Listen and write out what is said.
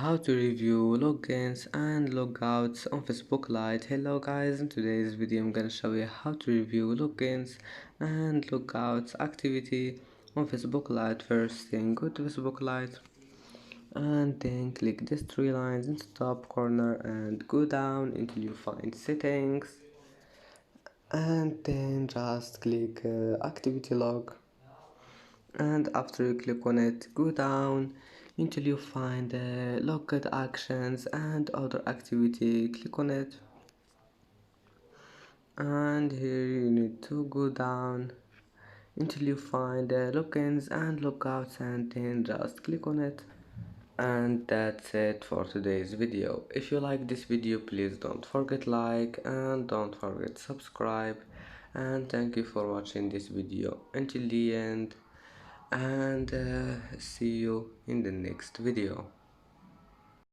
how to review logins and logouts on Facebook Lite. Hello guys, in today's video I'm gonna show you how to review logins and logouts activity on Facebook Lite. First thing, go to Facebook Lite and then click these three lines in the top corner and go down until you find settings, and then just click activity log, and after you click on it, go down until you find logged actions and other activity. Click on it, and here you need to go down until you find logins and logouts, and then just click on it. And that's it for today's video. If you like this video, please don't forget like and don't forget subscribe, and thank you for watching this video until the end, and see you in the next video.